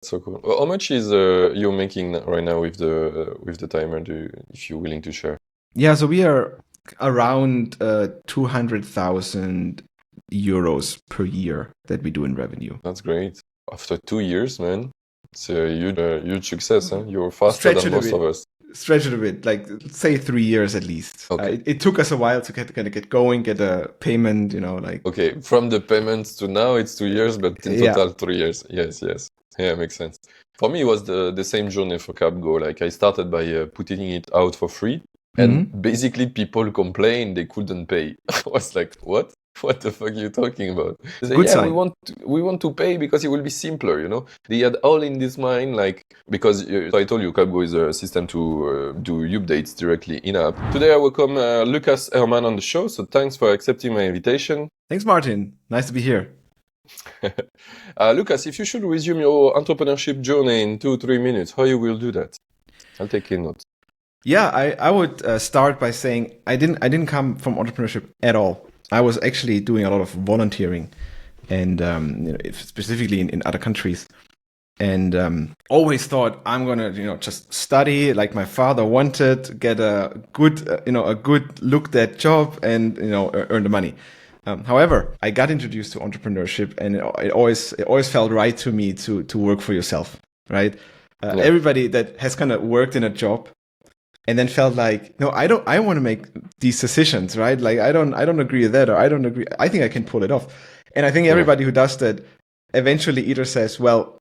So cool. How much is you're making right now with the timer? If you're willing to share? Yeah, so we are around 200,000 euros per year that we do in revenue. That's great. After 2 years, man, it's a huge success. Huh? You're faster Stretch than it a most of bit. us. Stretch it a bit, like say 3 years at least. Okay. It took us a while to get going, get a payment, like. Okay, from the payments to now, it's 2 years, but in Yeah. total 3 years. Yes. Yeah, makes sense. For me, it was the same journey for CapGo. Like I started by putting it out for free, and basically people complained they couldn't pay. I was like, what? What the fuck are you talking about? They say, Good yeah, sign. we want to pay because it will be simpler, They had all in this mind, like, because I told you CapGo is a system to do updates directly in-app. Today I welcome Lukas Herrmann on the show, so thanks for accepting my invitation. Thanks, Martin. Nice to be here. Lukas, if you should resume your entrepreneurship journey in 2-3 minutes, how you will do that? I'll take a note. Yeah, I would start by saying I didn't come from entrepreneurship at all. I was actually doing a lot of volunteering, and specifically in other countries, and always thought I'm gonna just study like my father wanted, get a good a good looked at job, and earn the money. However, I got introduced to entrepreneurship, and it always felt right to me to work for yourself, right? Everybody that has kind of worked in a job and then felt like, no, I want to make these decisions, right? Like I don't agree with that, or I don't agree. I think I can pull it off. And I think everybody who does that eventually either says, well,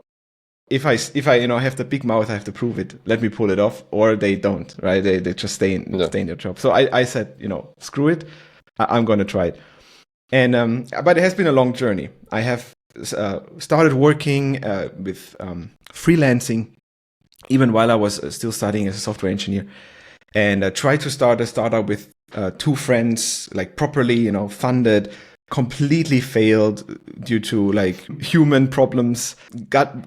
if I have the big mouth, I have to prove it. Let me pull it off, or they don't, right? They just stay in their job. So I said, screw it. I'm going to try it. And but it has been a long journey. I have started working with freelancing even while I was still studying as a software engineer, and tried to start a startup with 2 friends, like properly, funded. Completely failed due to like human problems. Got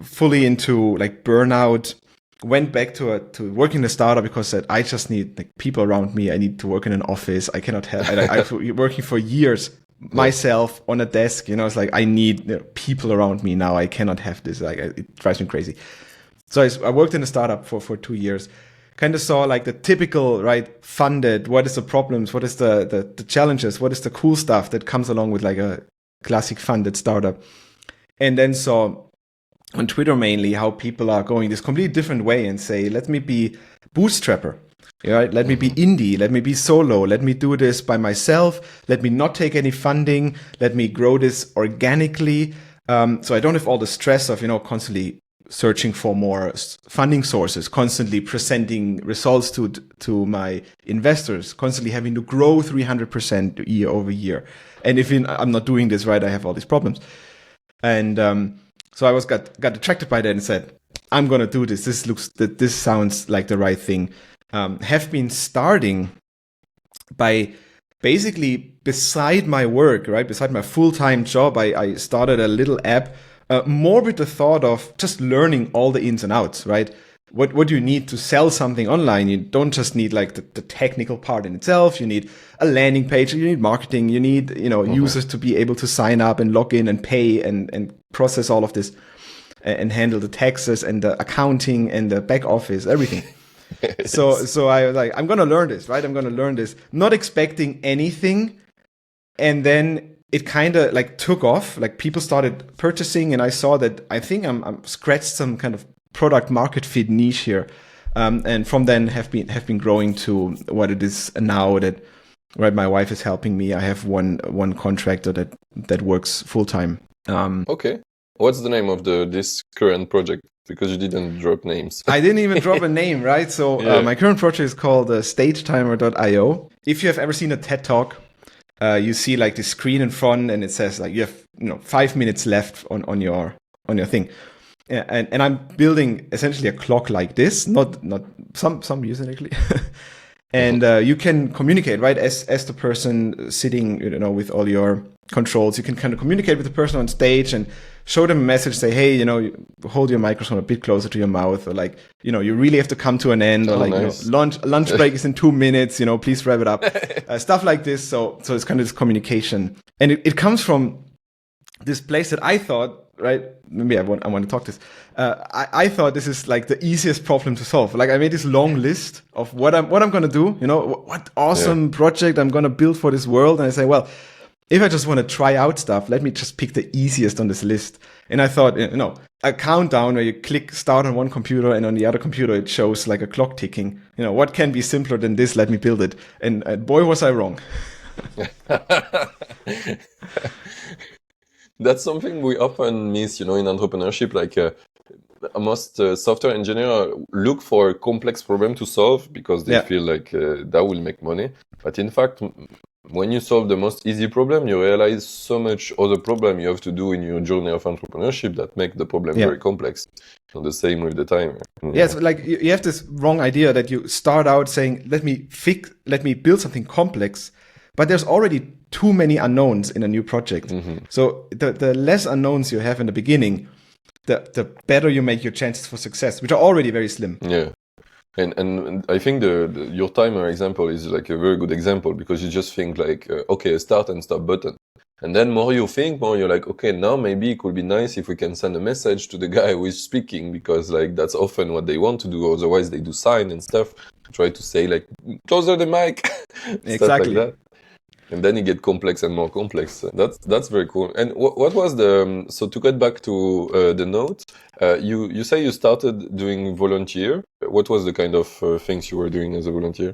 fully into like burnout. Went back to working in a startup because I said I just need like people around me. I need to work in an office. I cannot have. I've been working for years myself on a desk. It's like I need people around me now. I cannot have this. Like it drives me crazy. So I worked in a startup for 2 years. Kind of saw like the typical funded. What is the problems? What is the challenges? What is the cool stuff that comes along with like a classic funded startup? And then saw on Twitter mainly how people are going this completely different way and say, let me be bootstrapper. Right? Let me be indie. Let me be solo. Let me do this by myself. Let me not take any funding. Let me grow this organically. So I don't have all the stress of, constantly searching for more funding sources, constantly presenting results to my investors, constantly having to grow 300% year over year. And if I'm not doing this right, I have all these problems. And so I got attracted by that and said, I'm gonna do this. This sounds like the right thing. Have been starting by basically beside my work, right? Beside my full-time job, I started a little app, more with the thought of just learning all the ins and outs, right? What do you need to sell something online? You don't just need like the technical part in itself. You need a landing page. You need marketing. You need users to be able to sign up and log in and pay and process all of this and handle the taxes and the accounting and the back office, everything. So I was like, I'm gonna learn this, right? I'm gonna learn this, not expecting anything, and then it kind of like took off. Like people started purchasing, and I saw that I think I'm scratched some kind of product market fit niche here, and from then have been growing to what it is now. That right, my wife is helping me. I have one contractor that works full time. Okay, what's the name of this current project? Because you didn't drop names. I didn't even drop a name, right? So my current project is called stagetimer.io. If you have ever seen a TED Talk, you see like the screen in front, and it says like you have 5 minutes left on your thing. Yeah, and I'm building essentially a clock like this. Not some use it actually. And you can communicate, right, as the person sitting, with all your controls. You can kind of communicate with the person on stage and show them a message. Say, hey, hold your microphone a bit closer to your mouth, or like, you really have to come to an end, or like, nice. Lunch break is in 2 minutes. Please wrap it up. Stuff like this. So it's kind of this communication, and it comes from this place that I thought right? Maybe I want to talk this. I thought this is like the easiest problem to solve. Like I made this long list of what I'm going to do. You know, what awesome project I'm going to build for this world. And I say, well, if I just want to try out stuff, let me just pick the easiest on this list. And I thought, you know, a countdown where you click start on one computer and on the other computer it shows like a clock ticking. You know, what can be simpler than this? Let me build it. And boy, was I wrong. That's something we often miss, you know, in entrepreneurship. Like most software engineers look for a complex problem to solve because they feel like that will make money. But in fact, when you solve the most easy problem, you realize so much other problem you have to do in your journey of entrepreneurship that make the problem very complex. And the same with the time. Yes, like you have this wrong idea that you start out saying, let me build something complex, but there's already too many unknowns in a new project. So the less unknowns you have in the beginning, the better you make your chances for success, which are already very slim. Yeah. And I think your timer example is like a very good example because you just think like, okay, a start and stop button. And then more you think, more you're like, okay, now maybe it could be nice if we can send a message to the guy who is speaking because like that's often what they want to do. Otherwise they do sign and stuff, try to say like, closer the mic, exactly. Stuff like that. And then it get complex and more complex. That's very cool. And what was so to get back to the note, you say you started doing volunteer. What was the kind of things you were doing as a volunteer?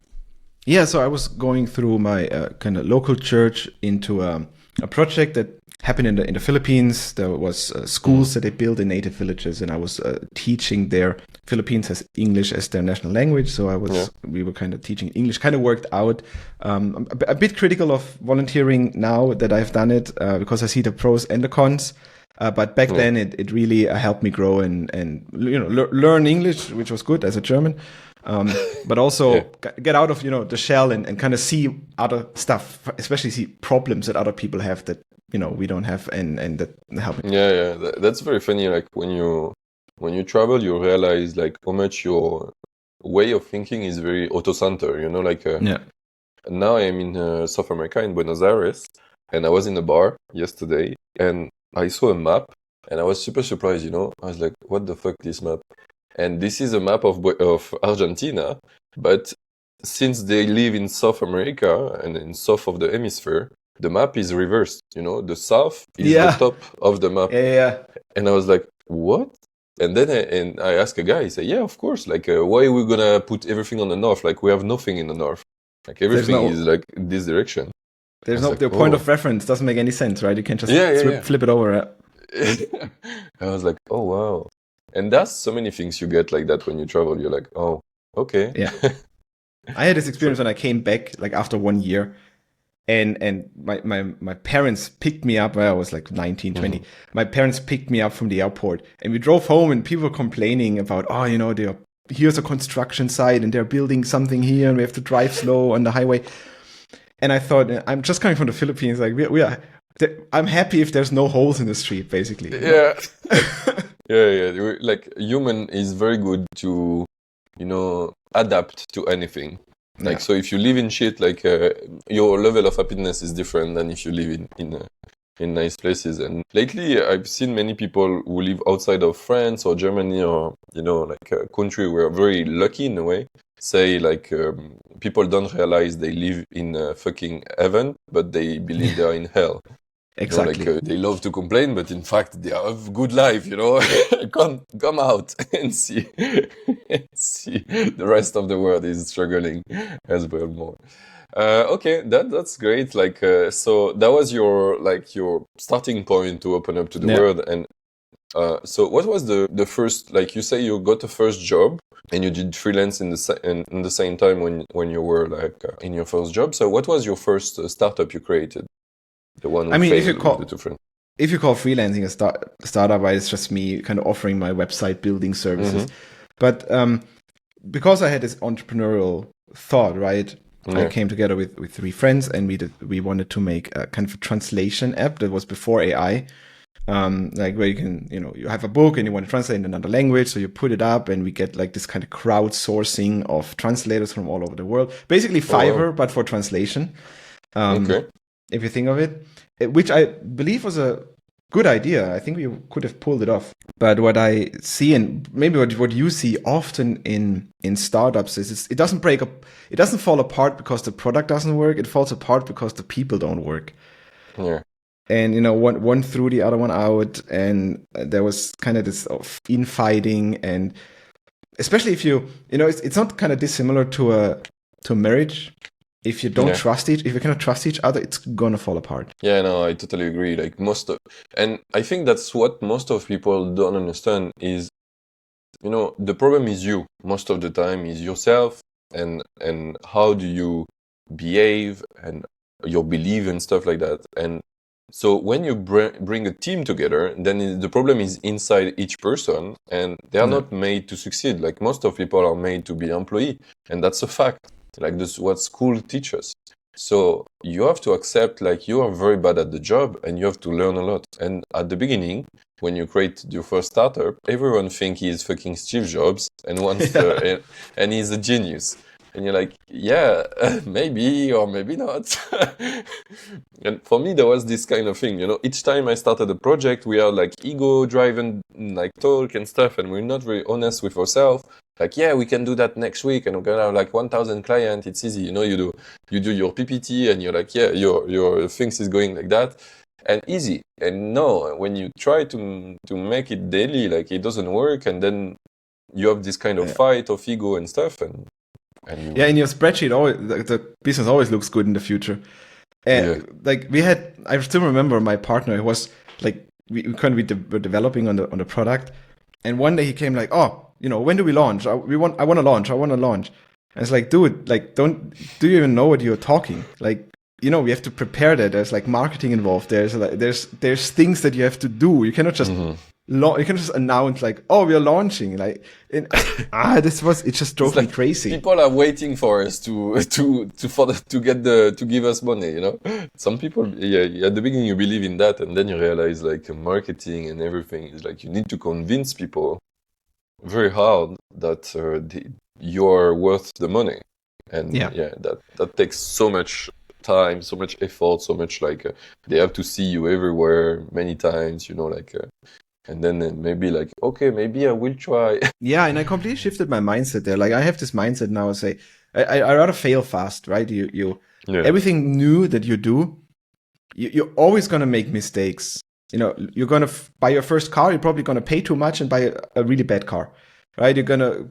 Yeah, so I was going through my kind of local church into a project that happened in the Philippines. There was schools that they built in native villages, and I was teaching there. Philippines has English as their national language, so we were kind of teaching English. Kind of worked out. A bit critical of volunteering now that I've done it because I see the pros and the cons. But back then, it really helped me grow and you know learn English, which was good as a German. But also get out of the shell and kind of see other stuff, especially see problems that other people have that we don't have, and that help me. That's very funny. Like when you travel, you realize like how much your way of thinking is very auto-centered. Now I'm in South America, in Buenos Aires, and I was in a bar yesterday and I saw a map and I was super surprised. I was like, what the fuck, this map? And this is a map of Argentina, but since they live in South America and in south of the hemisphere, the map is reversed. The south is the top of the map. And I was like, what? And then I asked a guy, he said, yeah, of course. Like, why are we gonna put everything on the north? Like, we have nothing in the north. Like, everything is like this direction. There's the point of reference doesn't make any sense, right? You can just flip it over. I was like, oh, wow. And that's so many things you get like that when you travel. You're like, oh, okay. Yeah. I had this experience when I came back, like after 1 year, and my parents picked me up when I was like 19, 20. Mm-hmm. My parents picked me up from the airport, and we drove home, and people were complaining about, here's a construction site, and they're building something here, and we have to drive slow on the highway. And I thought, I'm just coming from the Philippines, like we are. I'm happy if there's no holes in the street, basically. Yeah. Yeah. Like human is very good to, adapt to anything. Like, so if you live in shit, like your level of happiness is different than if you live in nice places. And lately I've seen many people who live outside of France or Germany or, like a country where very lucky in a way, say like people don't realize they live in fucking heaven, but they believe they are in hell. Exactly. They love to complain, but in fact they have a good life, come out and see the rest of the world is struggling as well more. Okay, that's great. Like, so that was your starting point to open up to the world. And so what was the first, like you say you got a first job and you did freelance in the same time when you were like in your first job. So what was your first startup you created? The one if you call freelancing a startup, it's just me kind of offering my website building services. Mm-hmm. But because I had this entrepreneurial thought, right? Yeah. I came together with 3 friends, and we wanted to make a kind of a translation app that was before AI. Like where you can, you have a book and you want to translate in another language, so you put it up and we get like this kind of crowdsourcing of translators from all over the world. Basically Fiverr, but for translation. Okay. If you think of it, which I believe was a good idea. I think we could have pulled it off. But what I see, and maybe what you see often in startups, is it doesn't break up. It doesn't fall apart because the product doesn't work. It falls apart because the people don't work. Yeah. And one threw the other one out, and there was kind of this infighting, and especially if it's not kind of dissimilar to marriage. If you don't if you cannot trust each other, it's gonna fall apart. Yeah, no, I totally agree. Like and I think that's what most of people don't understand is, the problem is you. Most of the time is yourself, and how do you behave and your belief and stuff like that. And so when you bring a team together, then the problem is inside each person, and they are not made to succeed. Like most of people are made to be employee, and that's a fact. Like this, what school teaches. So you have to accept, like, you are very bad at the job, and you have to learn a lot. And at the beginning, when you create your first startup, everyone thinks he is fucking Steve Jobs and wants and he's a genius. And you're like, yeah, maybe or maybe not. And for me, there was this kind of thing, each time I started a project, we are like ego-driven, like talk and stuff, and we're not very honest with ourselves. Like, yeah, we can do that next week, and we're gonna have like 1,000 clients. It's easy, you do your PPT, and you're like, yeah, your things is going like that, and easy. And no, when you try to make it daily, like it doesn't work, and then you have this kind of fight of ego and stuff, and in your spreadsheet, always the business always looks good in the future. And like I still remember my partner. It was like we were developing on the product, and one day he came like, oh, when do we launch? I want to launch. And it's like, dude, like, do you even know what you're talking? Like, we have to prepare that. There's like marketing involved. There's things that you have to do. You cannot just you can just announce like, oh, we are launching. Like, it just drove me crazy. People are waiting for us to give us money. Some people, at the beginning you believe in that, and then you realize like marketing and everything is like you need to convince people very hard that you're worth the money, and that takes so much time, so much effort, so much like they have to see you everywhere many times, and then maybe like, okay, maybe I will try. Yeah, and I completely shifted my mindset there. Like I have this mindset now. I say I rather fail fast, right? You everything new that you do, you're always gonna make mistakes. You're gonna buy your first car. You're probably gonna pay too much and buy a really bad car, right? You're gonna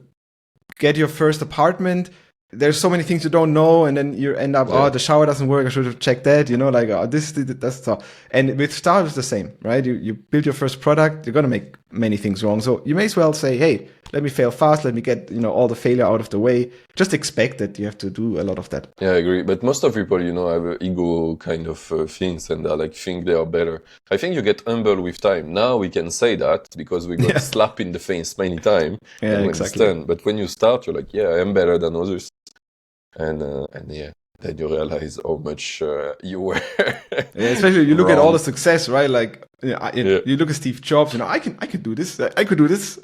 get your first apartment. There's so many things you don't know, and then you end up, oh, the shower doesn't work. I should have checked that. Like, oh, that's all. And with startups, the same, right? You build your first product, you're gonna make many things wrong. So you may as well say, hey, let me fail fast. Let me get all the failure out of the way. Just expect that you have to do a lot of that. Yeah, I agree. But most of people, have ego kind of things, and they like think they are better. I think you get humble with time. Now we can say that because we got slapped in the face many times. Yeah, exactly. Understand. But when you start, you're like, yeah, I am better than others. And then you realize how much you were. Especially you look at all the success, right? Like you look at Steve Jobs. I can do this. I could do this.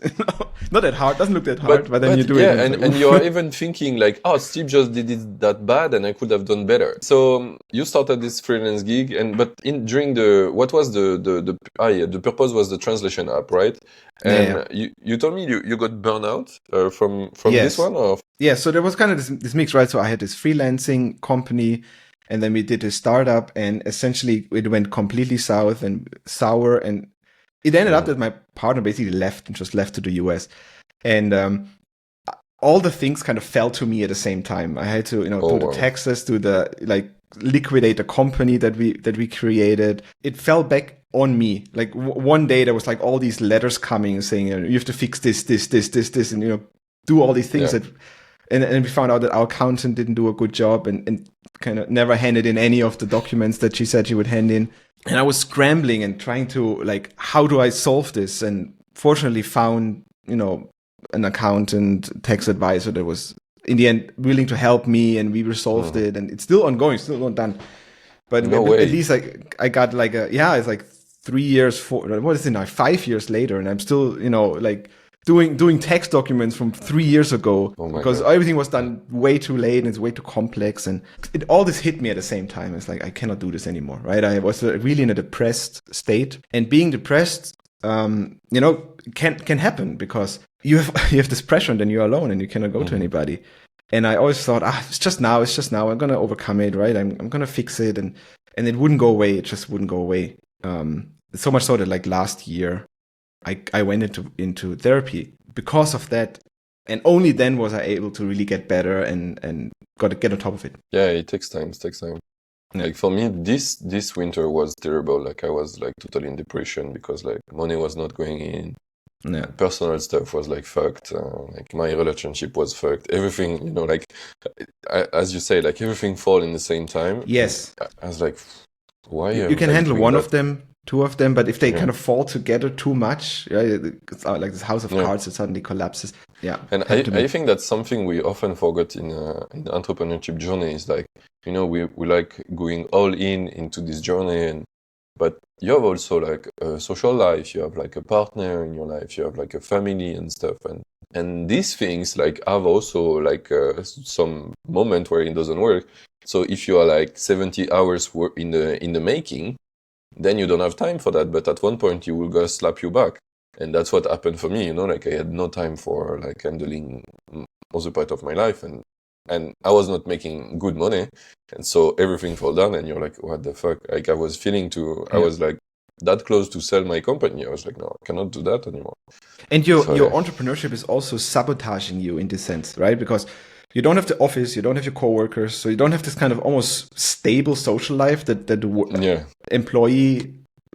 Not that hard. Doesn't look that hard. But then you do it. Yeah, and you're even thinking like, oh, Steve just did it that bad, and I could have done better. So you started this freelance gig, during what was the purpose was the translation app, right? And you told me you got burnout from this one, or? Yeah, so there was kind of this mix, right? So I had this freelancing company, and then we did a startup, and essentially it went completely south and sour, and it ended up that my partner basically left to the US, and all the things kind of fell to me at the same time. I had to do the taxes, do the liquidate the company that we created. It fell back on me. Like one day there was like all these letters coming saying you have to fix this, and do all these things that. And we found out that our accountant didn't do a good job and kind of never handed in any of the documents that she said she would hand in. And I was scrambling and trying to how do I solve this? And fortunately found, an accountant, tax advisor that was in the end willing to help me, and we resolved it. And it's still ongoing, still not done. But at least I got it's like 3 years, what is it now? 5 years later, and I'm still, doing text documents from 3 years ago because God. everything was done way too late and it's way too complex. And all this hit me at the same time. It's like, I cannot do this anymore, right? I was really in a depressed state, and being depressed, can happen because you have this pressure and then you're alone and you cannot go to anybody. And I always thought, it's just now. I'm going to overcome it, right? I'm going to fix it. And it wouldn't go away. It just wouldn't go away. So much so that like last year, I went into therapy because of that. And only then was I able to really get better and get on top of it. Yeah, it takes time. Yeah. Like for me, this winter was terrible. Like I was like totally in depression because like money was not going in. Yeah. Personal stuff was like fucked. Like my relationship was fucked. Everything, like as you say, like everything fall in the same time. Yes. I was like, why? You can handle one of them, two of them, but if they kind of fall together too much, it's like this house of cards that suddenly collapses. Yeah. And I think that's something we often forget in the entrepreneurship journey is like, we like going all into this journey, but you have also like a social life, you have like a partner in your life, you have like a family and stuff. And these things like have also like some moment where it doesn't work. So if you are like 70 hours in the making, then you don't have time for that. But at one point you will go slap you back. And that's what happened for me, like I had no time for like handling other part of my life. And I was not making good money. And so everything fell down and you're like, what the fuck? Like I was I was like that close to sell my company. I was like, no, I cannot do that anymore. And your entrepreneurship is also sabotaging you in this sense, right? Because you don't have the office, you don't have your coworkers, so you don't have this kind of almost stable social life that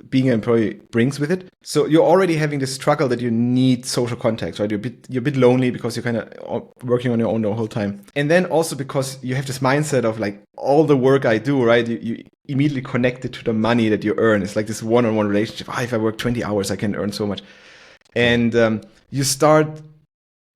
being an employee brings with it. So you're already having this struggle that you need social contacts, right? You're a bit lonely because you're kind of working on your own the whole time. And then also because you have this mindset of like all the work I do, right? You immediately connect it to the money that you earn. It's like this one-on-one relationship. If I work 20 hours, I can earn so much. And you start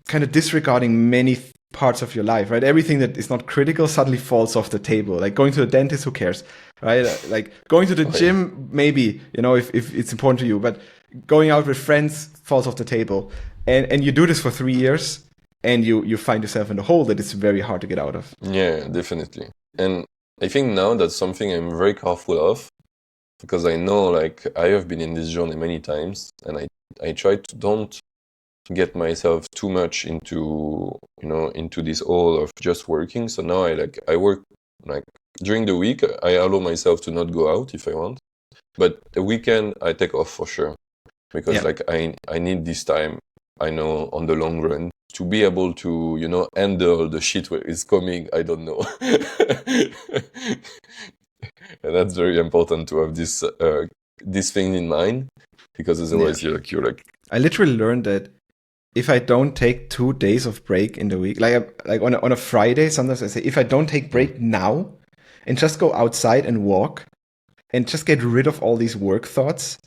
kind of disregarding many parts of your life, right? Everything that is not critical suddenly falls off the table. Like going to the dentist, who cares, right? Like going to the gym, maybe, if it's important to you, but going out with friends falls off the table. And you do this for 3 years and you find yourself in a hole that it's very hard to get out of. Yeah, definitely. And I think now that's something I'm very careful of because I know like I have been in this journey many times and I try to don't get myself too much into this hole of just working. So now I work like during the week. I allow myself to not go out if I want, but the weekend I take off for sure because like I need this time. I know on the long run to be able to handle the shit where it's coming. I don't know, and that's very important to have this thing in mind because otherwise you're like. I literally learned that if I don't take 2 days of break in the week, like on a Friday, sometimes I say, if I don't take break now and just go outside and walk and just get rid of all these work thoughts,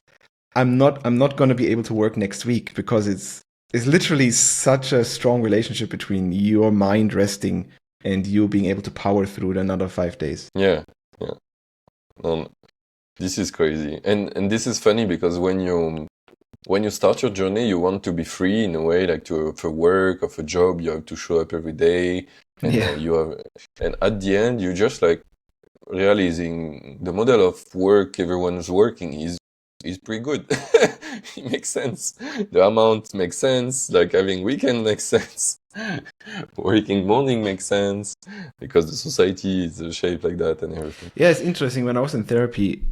I'm not going to be able to work next week because it's literally such a strong relationship between your mind resting and you being able to power through another 5 days. Yeah. This is crazy. And this is funny because when you start your journey, you want to be free in a way, like for work, of a job, you have to show up every day. And and at the end, you just like realizing the model of work everyone's working is pretty good. It makes sense. The amount makes sense. Like having weekend makes sense. Working morning makes sense because the society is shaped like that and everything. Yeah, it's interesting. When I was in therapy,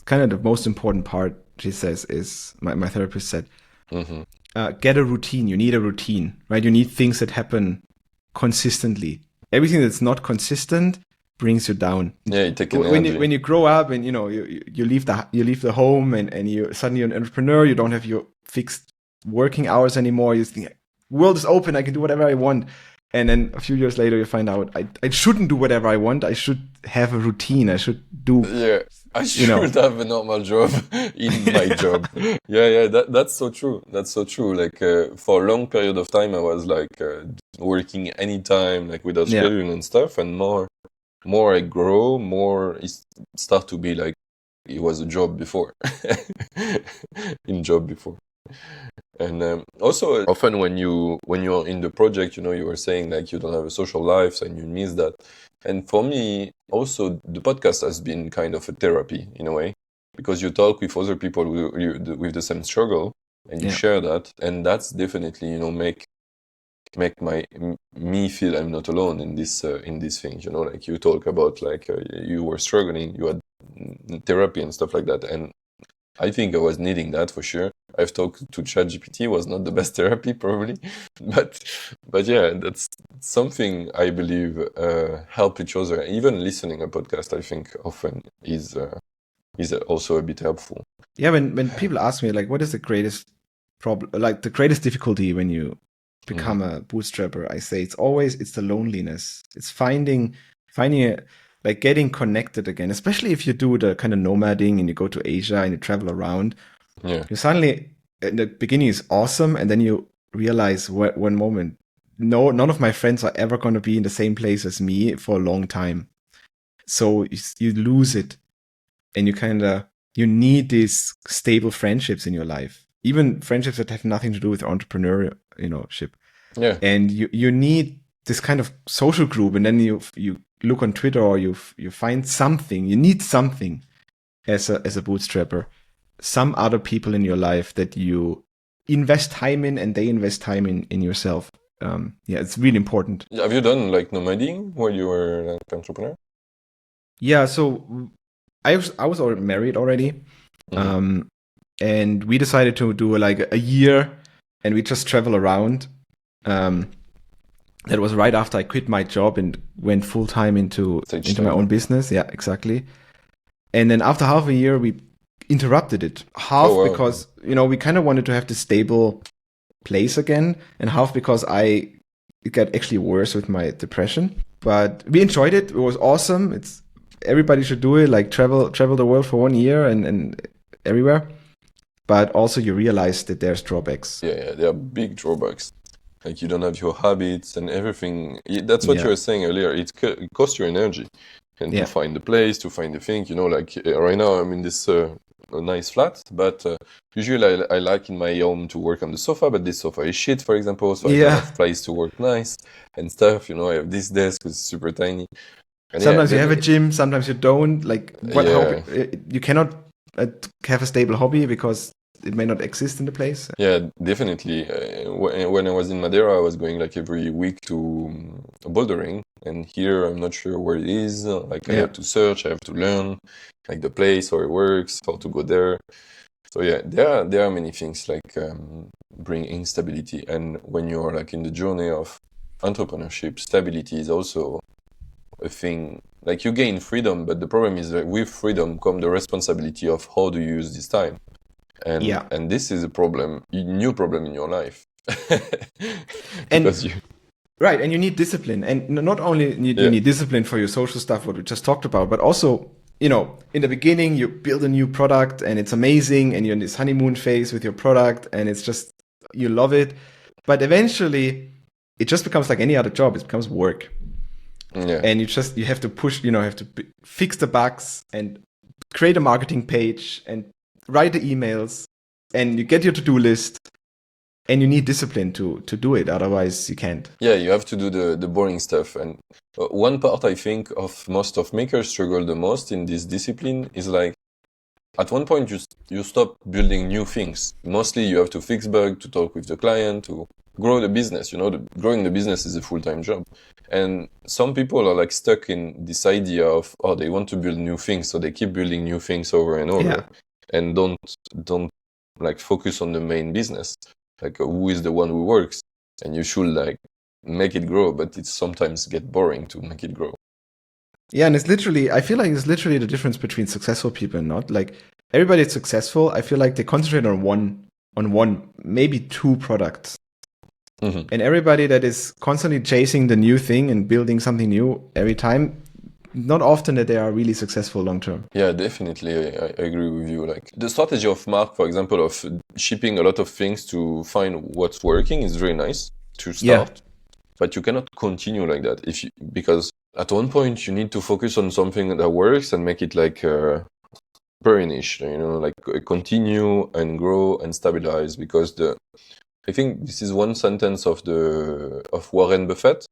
kind of the most important part, she says, is my therapist said, get a routine. You need a routine, right? You need things that happen consistently. Everything that's not consistent brings you down. Yeah, you take when you grow up and you leave the home and you suddenly you're an entrepreneur. You don't have your fixed working hours anymore. You think, world is open. I can do whatever I want. And then a few years later, you find out I shouldn't do whatever I want. I should have a routine. I should do. Yeah, I should have a normal job in my job. Yeah, that's so true. That's so true. Like for a long period of time, I was like working anytime, like without scheduling and stuff. And more I grow, more it start to be like it was a job before. And also, often when you're in the project, you were saying like you don't have a social life and you miss that. And for me, also the podcast has been kind of a therapy in a way, because you talk with other people with the same struggle, and you share that, and that's definitely make me feel I'm not alone in this thing. Like you talk about like you were struggling, you had therapy and stuff like that, and I think I was needing that for sure. I've talked to ChatGPT, was not the best therapy probably, but yeah, that's something I believe help each other. Even listening a podcast, I think often is also a bit helpful. Yeah, when people ask me like, what is the greatest problem, like the greatest difficulty when you become a bootstrapper, I say it's the loneliness. It's finding like getting connected again, especially if you do the kind of nomading and you go to Asia and you travel around. Yeah. You suddenly, in the beginning is awesome, and then you realize one moment, none of my friends are ever going to be in the same place as me for a long time. So you lose it, and you need these stable friendships in your life, even friendships that have nothing to do with entrepreneurship. Yeah. And you need this kind of social group, and then you look on Twitter, or you find something. You need something as a bootstrapper, some other people in your life that you invest time in, and they invest time in yourself. Yeah, it's really important. Have you done like nomading where you were like entrepreneur? Yeah, so I was already married already. And we decided to do like a year, and we just travel around. That was right after I quit my job and went full time into my own business. Yeah, exactly. And then after half a year, we interrupted it. Because we kind of wanted to have the stable place again, and half because it got actually worse with my depression. But we enjoyed it. It was awesome. Everybody should do it. Like travel the world for 1 year and everywhere. But also you realize that there's drawbacks. Yeah, there are big drawbacks. Like you don't have your habits and everything. That's what you were saying earlier. It costs you energy, and to find the place, to find the thing. Like right now I'm in this nice flat, but usually I like in my home to work on the sofa, but this sofa is shit, for example. So I don't have place to work nice and stuff. I have this desk, it's super tiny. And sometimes you have a gym, sometimes you don't. Like you cannot have a stable hobby because it may not exist in the place. Yeah, definitely. When I was in Madeira, I was going like every week to bouldering, and here I'm not sure where it is. Like I have to search, I have to learn, like the place, how it works, how to go there. So yeah, there are many things like bring instability, and when you're like in the journey of entrepreneurship, stability is also a thing. Like you gain freedom, but the problem is that with freedom come the responsibility of how do you use this time. And this is a new problem in your life. Right, and you need discipline. And not only you need discipline for your social stuff, what we just talked about, but also, in the beginning, you build a new product and it's amazing, and you're in this honeymoon phase with your product, and it's just, you love it. But eventually, it just becomes like any other job. It becomes work. Yeah. And you have to push, have to fix the bugs and create a marketing page and write the emails, and you get your to-do list, and you need discipline to do it. Otherwise you can't. Yeah, you have to do the boring stuff. And one part I think of most of makers struggle the most in this discipline is like, at one point you stop building new things. Mostly you have to fix bugs, to talk with the client, to grow the business. Growing the business is a full-time job. And some people are like stuck in this idea of, they want to build new things, so they keep building new things over and over. Yeah. And don't like focus on the main business, like who is the one who works, and you should like make it grow, but it sometimes get boring to make it grow. Yeah, and I feel like it's literally the difference between successful people and not. Like everybody that's successful, I feel like they concentrate on one, maybe two products. Mm-hmm. And everybody that is constantly chasing the new thing and building something new every time, not often that they are really successful long term. Yeah, definitely. I agree with you. Like the strategy of Mark, for example, of shipping a lot of things to find what's working is very nice to start, but you cannot continue like that because at one point you need to focus on something that works and make it like very niche, like continue and grow and stabilize, because I think this is one sentence of Warren Buffett,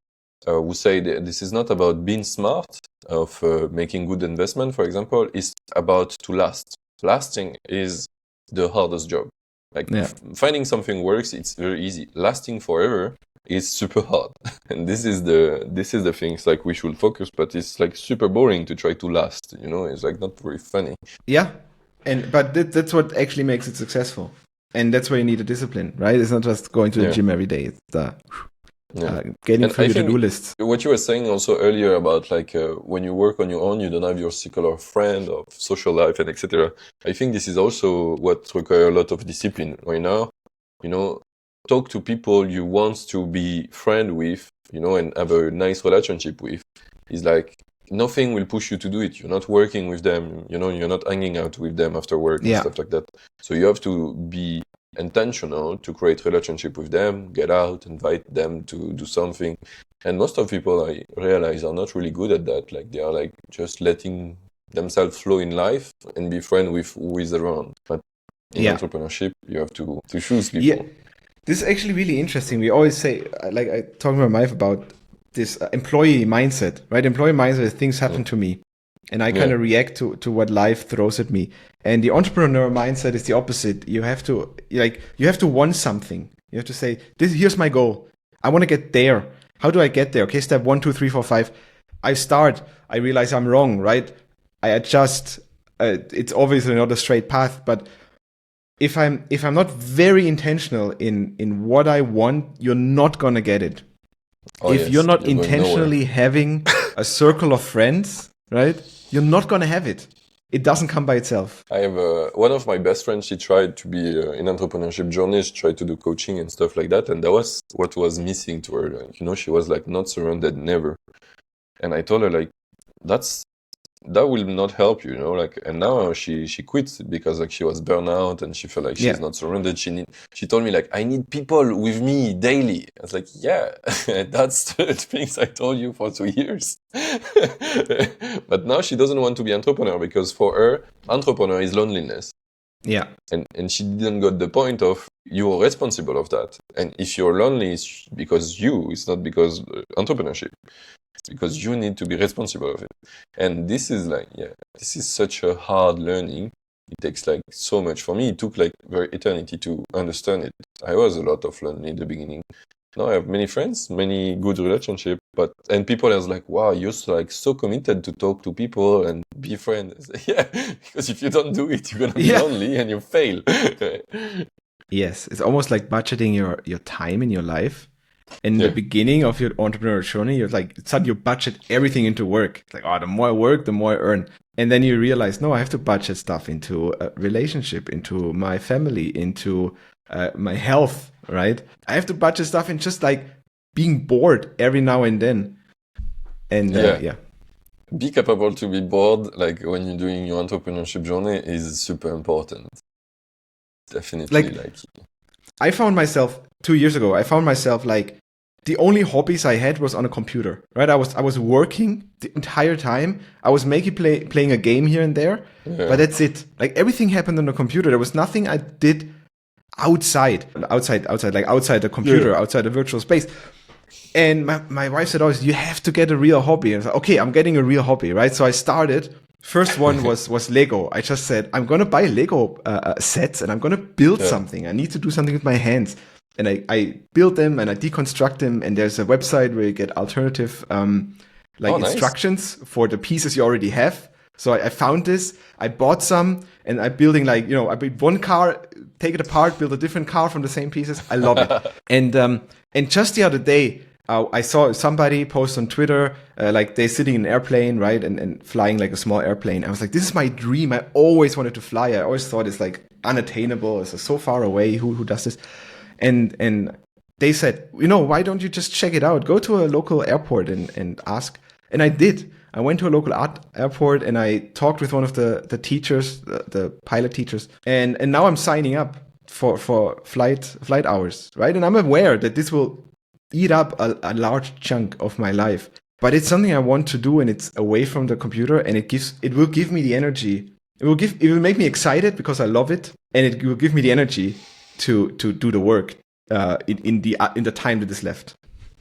who say that this is not about being smart, of making good investment, for example. It's about to last. Lasting is the hardest job. Like finding something works, it's very easy. Lasting forever is super hard. And this is the thing. It's like we should focus, but it's like super boring to try to last. It's like not very funny. Yeah, but that's what actually makes it successful. And that's where you need a discipline, right? It's not just going to the gym every day. It's getting through your to-do lists. What you were saying also earlier about like when you work on your own, you don't have your circle of friend, of social life, and etc. I think this is also what requires a lot of discipline right now. Talk to people you want to be friend with, and have a nice relationship with. Is like nothing will push you to do it. You're not working with them, you're not hanging out with them after work and stuff like that. So you have to be intentional to create relationship with them, get out, invite them to do something. And most of people, I realize, are not really good at that. Like they are like just letting themselves flow in life and be friends with who is around. But in entrepreneurship, you have to choose people. Yeah. This is actually really interesting. We always say, like I talk to my wife about this employee mindset, right? Employee mindset is things happen to me and I kind of react to what life throws at me. And the entrepreneur mindset is the opposite. You have to want something. You have to say, here's my goal. I want to get there. How do I get there? Okay, step 1, 2, 3, 4, 5. I start. I realize I'm wrong, right? I adjust. It's obviously not a straight path, but if I'm not very intentional in what I want, you're not gonna get it. If you're not intentionally having a circle of friends, right, you're not going to have it. It doesn't come by itself. I have one of my best friends, she tried to be in entrepreneurship journey. She tried to do coaching and stuff like that. And that was what was missing to her. She was like not surrounded, never. And I told her like, that will not help you, and now she quit because like she was burnout and she felt like she's not surrounded. She told me like, I need people with me daily. I was like, that's the things I told you for 2 years. But now she doesn't want to be entrepreneur because for her, entrepreneur is loneliness. Yeah. And she didn't get the point of you are responsible of that. And if you're lonely, it's because it's not because entrepreneurship. It's because you need to be responsible of it. And this is like, this is such a hard learning. It takes like so much. For me, it took like very eternity to understand it. I was a lot of lonely in the beginning. Now I have many friends, many good relationships, and people are like, wow, you're like so committed to talk to people and be friends. Because if you don't do it, you're gonna be lonely and you fail. Yes, it's almost like budgeting your time in your life. In the beginning of your entrepreneurial journey, you're like, suddenly you budget everything into work. It's like, the more I work, the more I earn. And then you realize, no, I have to budget stuff into a relationship, into my family, into my health, right? I have to budget stuff in just like being bored every now and then. And be capable to be bored, like when you're doing your entrepreneurship journey, is super important. Definitely. I found myself 2 years ago, like the only hobbies I had was on a computer, right? I was working the entire time. I was maybe playing a game here and there, but that's it. Like everything happened on the computer. There was nothing I did outside the computer, outside the virtual space. And my wife said, you have to get a real hobby. And I was like, okay, I'm getting a real hobby, right? So I started. First one was Lego. I just said, I'm going to buy Lego sets and I'm going to build something. I need to do something with my hands. And I build them and I deconstruct them. And there's a website where you get alternative instructions for the pieces you already have. So I found this, I bought some, and I'm building I built one car, take it apart, build a different car from the same pieces. I love it. And just the other day, I saw somebody post on Twitter, they're sitting in an airplane, right, and flying like a small airplane. I was like, this is my dream. I always wanted to fly. I always thought it's like unattainable. It's so far away. Who does this? And they said, why don't you just check it out? Go to a local airport and ask. And I did. I went to a local airport and I talked with one of the teachers, the pilot teachers. And now I'm signing up for flight hours, right? And I'm aware that this will eat up a large chunk of my life, but it's something I want to do, and it's away from the computer, and it will give me the energy It will make me excited because I love it, and it will give me the energy to do the work in the time that is left.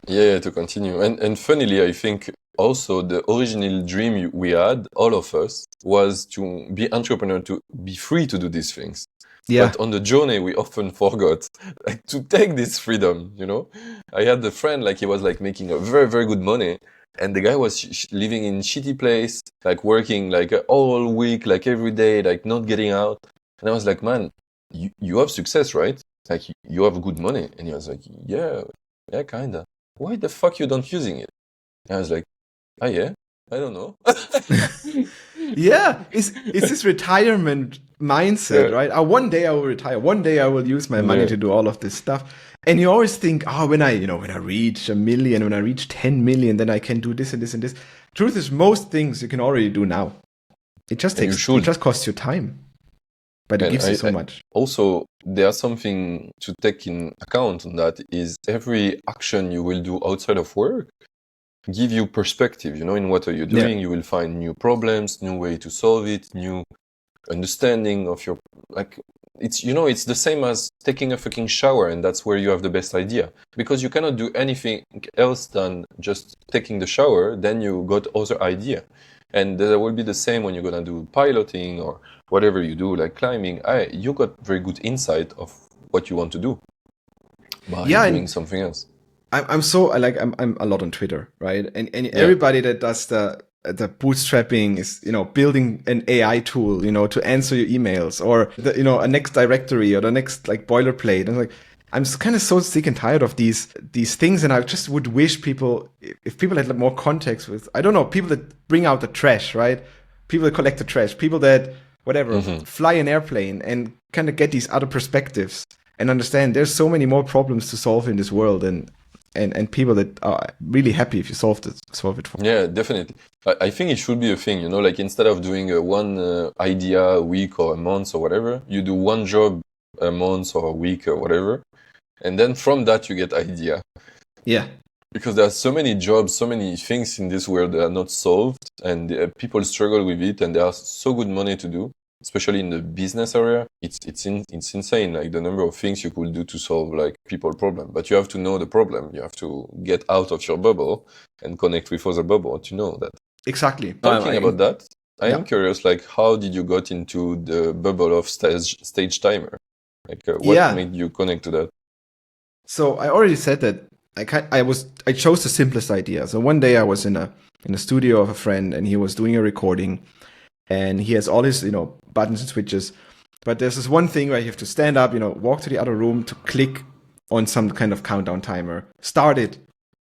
Yeah, to continue. And funnily, I think also the original dream we had, all of us, was to be entrepreneur, to be free to do these things. Yeah. But on the journey, we often forgot like to take this freedom, you know? I had a friend, like he was like making a very, very good money. And the guy was living in shitty place, like working like all week, like every day, like not getting out. And I was like, man, you have success, right? Like you have good money. And he was like, yeah, kinda. Why the fuck you don't using it? And I was like, oh yeah, I don't know. Yeah, it's this retirement mindset, right? One day I will retire. One day I will use my money to do all of this stuff. And you always think, when I reach 1 million, when I reach 10 million, then I can do this and this and this. Truth is, most things you can already do now. It just costs you time, but it gives you so much. Also, there's something to take in account on that is every action you will do outside of work give you perspective, in what are you doing. You will find new problems, new way to solve it, new understanding of your, it's the same as taking a fucking shower, and that's where you have the best idea, because you cannot do anything else than just taking the shower. Then you got other idea, and that will be the same when you're gonna do piloting or whatever you do, like climbing. You got very good insight of what you want to do by doing something else. I'm a lot on Twitter, right? And everybody that does the bootstrapping is, building an AI tool, to answer your emails, or a next directory or the next like boilerplate. And I'm kind of so sick and tired of these things. And I just would wish if people had more context with, I don't know, people that bring out the trash, right? People that collect the trash, people that fly an airplane and kind of get these other perspectives and understand there's so many more problems to solve in this world, and people that are really happy if you solve it for them. Yeah, definitely. I think it should be a thing, like instead of doing one idea a week or a month or whatever, you do one job a month or a week or whatever. And then from that, you get idea. Yeah. Because there are so many jobs, so many things in this world that are not solved, and people struggle with it, and there are so good money to do. Especially in the business area, it's insane, like the number of things you could do to solve like people problem. But you have to know the problem. You have to get out of your bubble and connect with other bubble to know that. Exactly. Talking about that, I am curious, like how did you got into the bubble of stage timer? Like what made you connect to that? So I already said that I chose the simplest idea. So one day I was in a studio of a friend, and he was doing a recording. And he has all his, buttons and switches. But there's this one thing where you have to stand up, walk to the other room to click on some kind of countdown timer. Start it,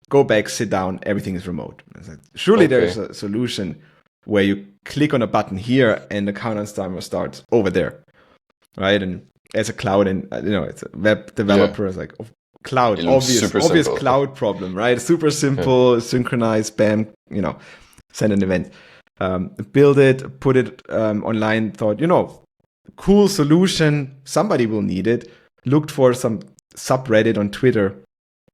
go back, sit down, everything is remote. Surely there's a solution where you click on a button here and the countdown timer starts over there, right? And as a cloud, and it's a web developer, it's like cloud, obvious cloud problem, right? Super simple, synchronize, bam, send an event. Build it, put it online, thought, cool solution, somebody will need it. Looked for some subreddit on Twitter,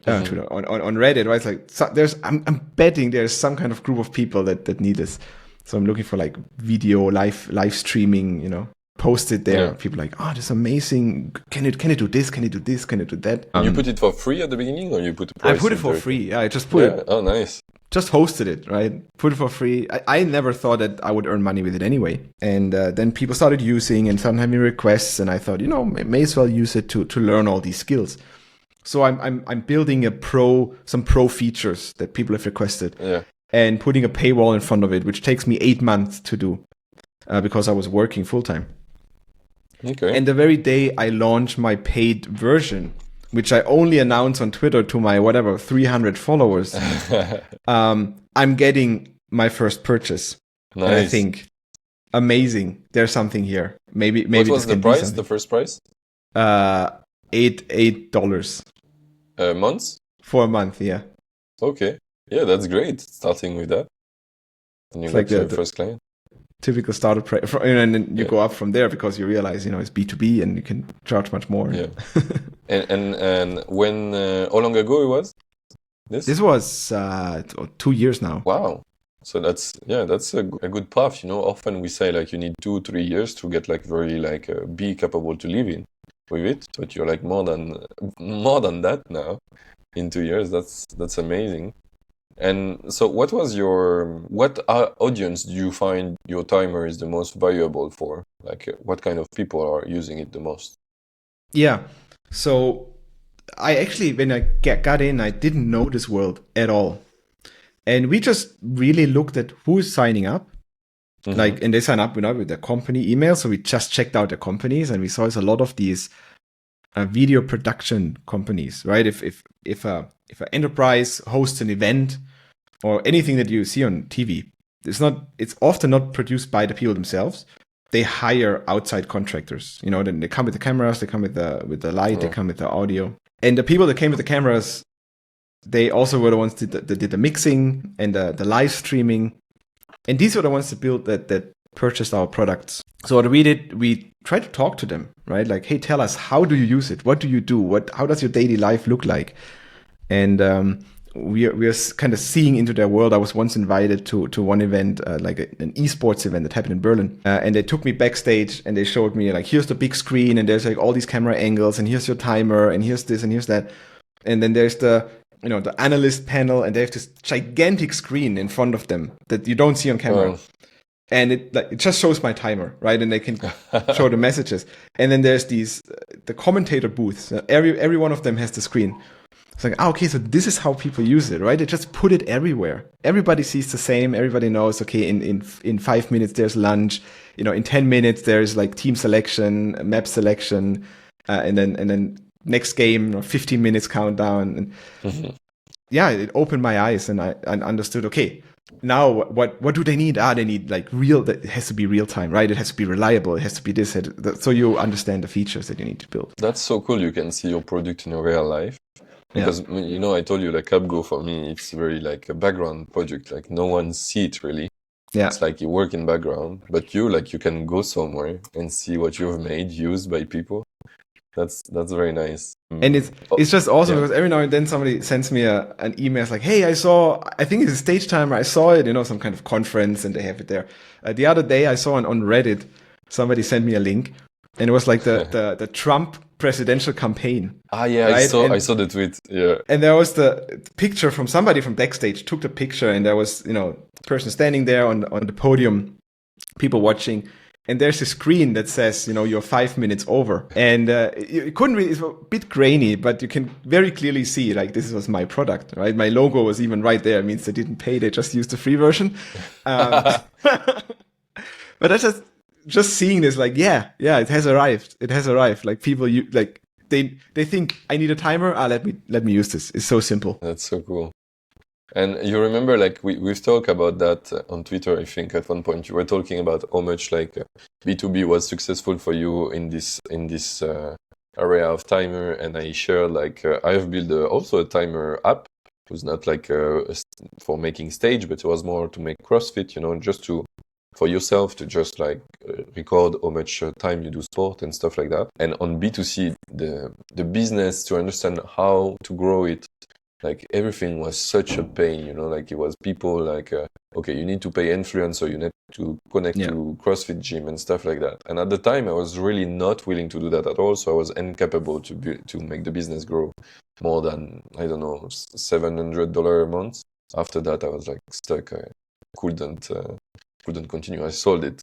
on Reddit, right? It's like, I'm betting there's some kind of group of people that need this. So I'm looking for like video, live streaming, post it there. People are like, oh, this is amazing. Can it do this? Can it do this? Can it do that? You put it for free at the beginning, or you put the price? I put it for free. Yeah, I just put it. Oh, nice. Just hosted it, right? Put it for free. I never thought that I would earn money with it anyway. And then people started using and started having requests, and I thought, may as well use it to learn all these skills. So I'm building some pro features that people have requested, and putting a paywall in front of it, which takes me 8 months to do because I was working full time. Okay. And the very day I launched my paid version, which I only announce on Twitter to my 300 followers, I'm getting my first purchase. Nice. And I think, amazing, there's something here. Maybe what was the price, the first price? $8 months? For a month, yeah. Okay. Yeah, that's great, starting with that. And you got your first client. Typical startup price, and then you go up from there because you realize, it's B2B and you can charge much more. Yeah. and when, how long ago it was? This was 2 years now. Wow. So that's a good path. Often we say like you need 2-3 years to get like very like be capable to live in with it, but you're like more than that now in 2 years. That's amazing. And so what audience do you find your timer is the most valuable for? Like what kind of people are using it the most? Yeah. So I actually, when I got in, I didn't know this world at all. And we just really looked at who is signing up. Mm-hmm. And they sign up with their company email. So we just checked out the companies, and we saw it's a lot of these video production companies, right? If an enterprise hosts an event or anything that you see on TV, it's often not produced by the people themselves. They hire outside contractors. Then they come with the cameras, they come with the light, they come with the audio. And the people that came with the cameras, they also were the ones that did the mixing and the live streaming. And these were the ones that purchased our products. So what we did, we tried to talk to them, right? Like, hey, tell us, how do you use it? What do you do? How does your daily life look like? And we are kind of seeing into their world. I was once invited to one event, like an esports event that happened in Berlin. And they took me backstage and they showed me like, here's the big screen and there's like all these camera angles and here's your timer and here's this and here's that. And then there's the analyst panel and they have this gigantic screen in front of them that you don't see on camera. Oh. And it just shows my timer, right? And they can show the messages. And then there's the commentator booths. Every one of them has the screen. It's like, okay, so this is how people use it, right? They just put it everywhere. Everybody sees the same. Everybody knows, okay, in 5 minutes there's lunch. In 10 minutes there's like team selection, map selection, and then next game, 15 minutes countdown. And yeah, it opened my eyes and I understood, okay, now what do they need? They need like it has to be real time, right? It has to be reliable. It has to be this. So you understand the features that you need to build. That's so cool. You can see your product in real life. Because, I told you, like, CapGo, for me, it's very, like, a background project. Like, no one see it, really. Yeah. It's like you work in background. But you can go somewhere and see what you've made, used by people. That's very nice. And it's just awesome because every now and then somebody sends me an email. It's like, hey, I think it's a stage timer. I saw it, some kind of conference and they have it there. The other day I saw on Reddit, somebody sent me a link and it was like the Trump presidential campaign. Yeah, right? I saw the tweet. Yeah. And there was the picture from somebody from backstage took the picture and there was, the person standing there on the podium, people watching. And there's a screen that says, you're 5 minutes over. And it couldn't really, it's a bit grainy, but you can very clearly see, like, this was my product, right? My logo was even right there. It means they didn't pay, they just used the free version. But that's just seeing this, like, yeah, it has arrived. It has arrived. Like, people, they think, I need a timer. Let me use this. It's so simple. That's so cool. And you remember, like, we've talked about that on Twitter, I think, at one point. You were talking about how much, like, B2B was successful for you in this area of timer. And I shared, like, I've built also a timer app. It was not, like, for making stage, but it was more to make CrossFit, just for yourself to just, like, record how much time you do sport and stuff like that. And on B2C, the business, to understand how to grow it, like everything was such a pain, like it was people like, okay, you need to pay influencer, you need to connect to CrossFit gym and stuff like that. And at the time, I was really not willing to do that at all. So I was incapable to make the business grow more than, I don't know, $700 a month. After that, I was like stuck. I couldn't continue. I sold it,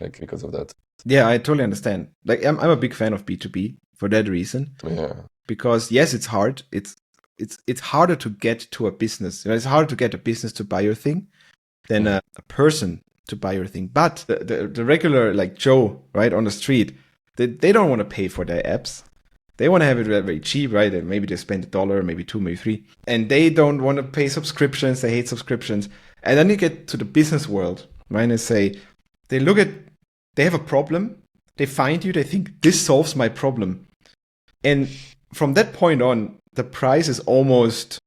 like, because of that. Yeah, I totally understand. Like, I'm a big fan of B2B for that reason. Yeah. Because yes, it's hard. It's harder to get to a business. It's harder to get a business to buy your thing than a person to buy your thing. But the regular, like, Joe, right, on the street, they don't want to pay for their apps. They want to have it very, very cheap, right? And maybe they spend $1, maybe $2, maybe $3. And they don't want to pay subscriptions. They hate subscriptions. And then you get to the business world, right? And say, they have a problem. They find you. They think, this solves my problem. And from that point on, the price is almost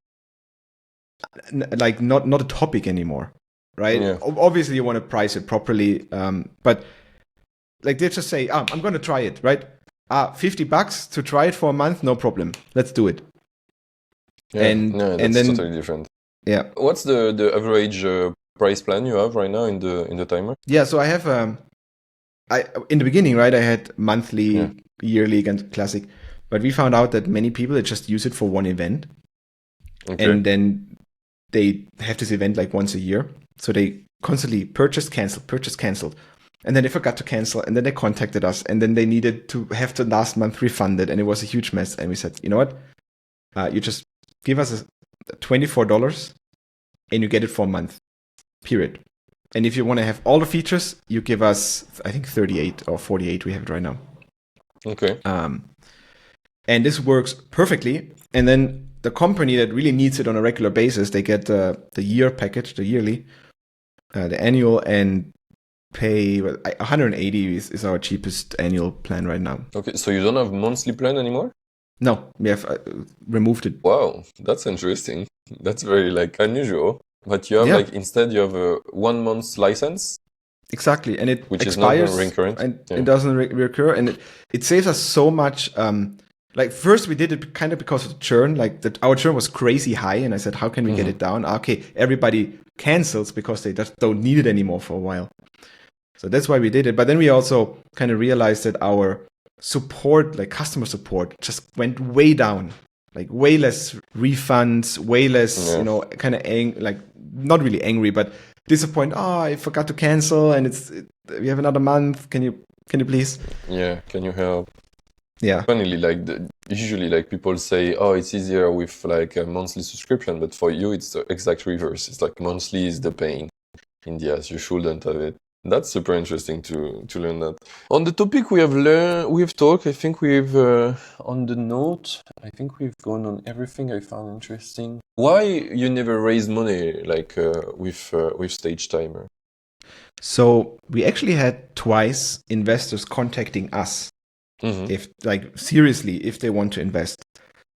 like not a topic anymore, right? Yeah. Obviously, you want to price it properly, but like they just say, I'm going to try it, right? $50 to try it for a month, no problem. Let's do it. Yeah, that's totally different. Yeah. What's the average price plan you have right now in the timer? Yeah, so I have in the beginning, right, I had monthly, Yeah. yearly, and classic, but we found out that many people, they just use it for one event, Okay. and then they have this event like once a year, so they constantly purchase, cancel, and then they forgot to cancel, and then they contacted us, and then they needed to have the last month refunded, and it was a huge mess. And we said, you know what, you just give us $24 and you get it for a month, period. And if you want to have all the features, you give us, I think, 38 or 48. We have it right now. Okay. And this works perfectly. And then the company that really needs it on a regular basis, they get the year package, the yearly, the annual, and pay 180 is our cheapest annual plan right now. Okay. So you don't have monthly plan anymore? No, we have removed it. Wow, that's interesting. That's very like unusual. But you have Yeah. like instead you have a 1 month license, Exactly, and it which is not expires recurrent. and Yeah. it doesn't recur, and it saves us so much. Like first we did it kind of because of churn, like that our churn was crazy high, and I said, how can we get it down? Okay, everybody cancels because they just don't need it anymore for a while. So that's why we did it. But then we also kind of realized that our support, like customer support, just went way down. Like way less refunds, way less, Yeah. kind of like not really angry, but disappointed. Oh, I forgot to cancel, and we have another month. Can you please? Yeah, can you help? Yeah, Funnily, like usually, like people say, "Oh, it's easier with like a monthly subscription," but for you, it's the exact reverse. It's like monthly is the pain. In the ass, you shouldn't have it. That's super interesting to learn that. On the topic we've talked. I think we've on the note. I think we've gone on everything I found interesting. Why you never raised money like with Stage Timer? So we actually had twice investors contacting us Mm-hmm. if seriously, if they want to invest.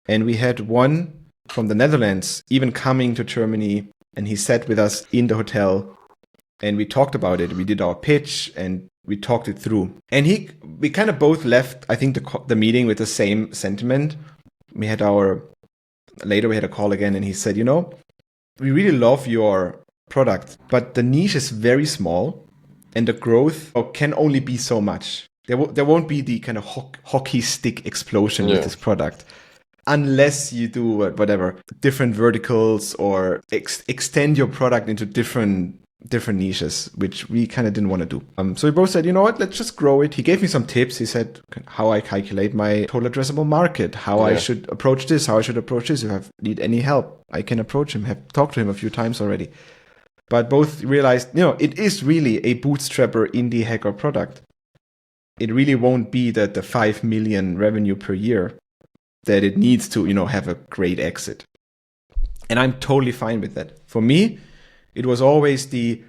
And we had one from the Netherlands even coming to Germany, and he sat with us in the hotel and we talked about it. We did our pitch and we talked it through. And we kind of both left, I think, the meeting with the same sentiment. Later we had a call again, and he said, we really love your product, but the niche is very small and the growth can only be so much. There won't be the kind of hockey stick explosion with this product unless you do whatever, different verticals or extend your product into different niches, which we kind of didn't want to do. So we both said, you know what, let's just grow it. He gave me some tips. He said how I calculate my total addressable market, how I should approach this, how I should approach this. If I need any help, I can approach him. Have talked to him a few times already. But both realized, it is really a bootstrapper indie hacker product. It really won't be that the 5 million revenue per year that it needs to, have a great exit. And I'm totally fine with that. For me, it was always the